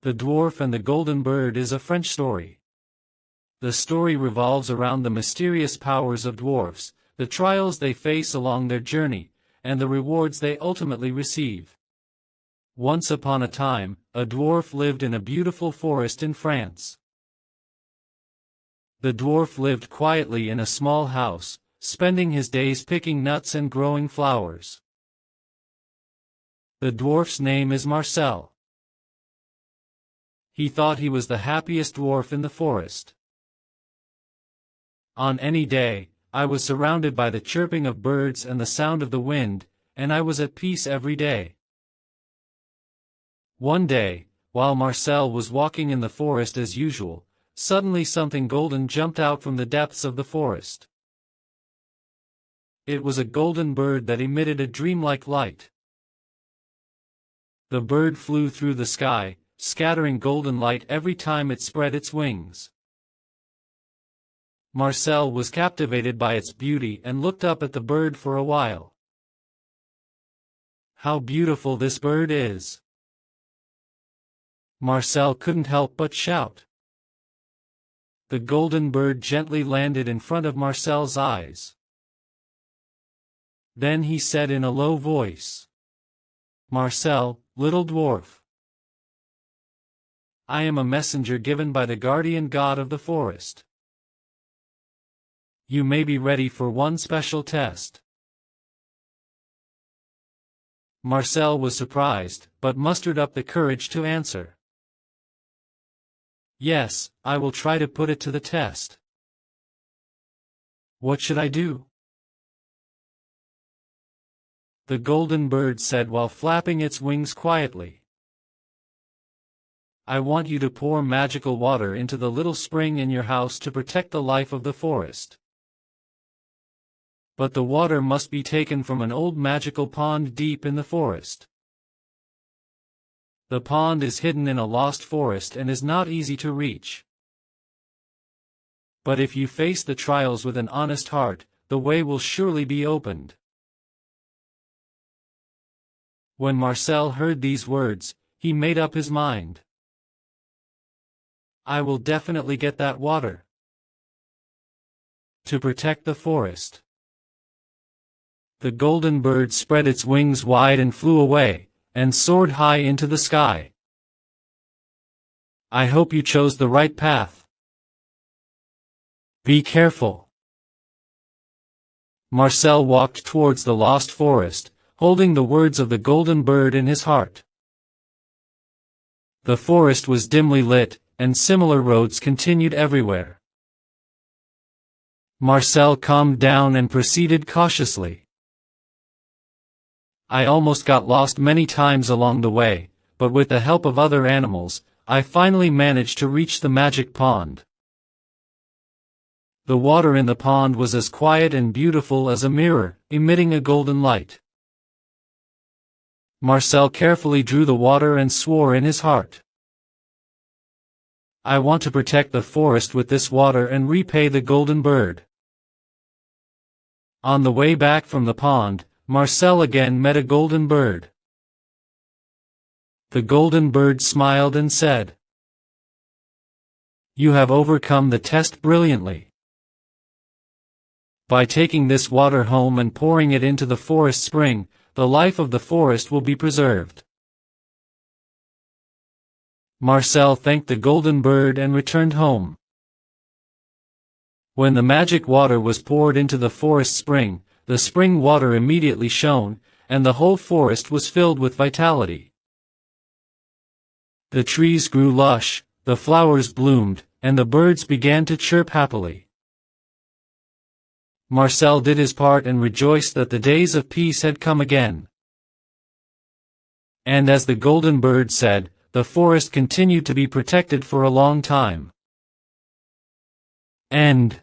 The Dwarf and the Golden Bird is a French story. The story revolves around the mysterious powers of dwarfs, the trials they face along their journey, and the rewards they ultimately receive. Once upon a time, a dwarf lived in a beautiful forest in France. The dwarf lived quietly in a small house, spending his days picking nuts and growing flowers. The dwarf's name is Marcel. He thought he was the happiest dwarf in the forest. On any day, I was surrounded by the chirping of birds and the sound of the wind, and I was at peace every day. One day, while Marcel was walking in the forest as usual, suddenly something golden jumped out from the depths of the forest. It was a golden bird that emitted a dreamlike light. The bird flew through the sky, scattering golden light every time it spread its wings. Marcel was captivated by its beauty and looked up at the bird for a while. "How beautiful this bird is!" Marcel couldn't help but shout. The golden bird gently landed in front of Marcel's eyes. Then he said in a low voice, "Marcel, little dwarf, I am a messenger given by the guardian god of the forest. You may be ready for one special test." Marcel was surprised, but mustered up the courage to answer. "Yes, I will try to put it to the test. What should I do?" The golden bird said while flapping its wings quietly. "I want you to pour magical water into the little spring in your house to protect the life of the forest. But the water must be taken from an old magical pond deep in the forest. The pond is hidden in a lost forest and is not easy to reach. But if you face the trials with an honest heart, the way will surely be opened." When Marcel heard these words, he made up his mind. "I will definitely get that water. To protect the forest." The golden bird spread its wings wide and flew away, and soared high into the sky. "I hope you chose the right path. Be careful." Marcel walked towards the lost forest, holding the words of the golden bird in his heart. The forest was dimly lit, and similar roads continued everywhere. Marcel calmed down and proceeded cautiously. "I almost got lost many times along the way, but with the help of other animals, I finally managed to reach the magic pond. The water in the pond was as quiet and beautiful as a mirror, emitting a golden light." Marcel carefully drew the water and swore in his heart, "I want to protect the forest with this water and repay the golden bird." On the way back from the pond, Marcel again met a golden bird. The golden bird smiled and said, "You have overcome the test brilliantly. By taking this water home and pouring it into the forest spring, the life of the forest will be preserved." Marcel thanked the golden bird and returned home. When the magic water was poured into the forest spring, the spring water immediately shone, and the whole forest was filled with vitality. The trees grew lush, the flowers bloomed, and the birds began to chirp happily. Marcel did his part and rejoiced that the days of peace had come again. And as the golden bird said, the forest continued to be protected for a long time. End.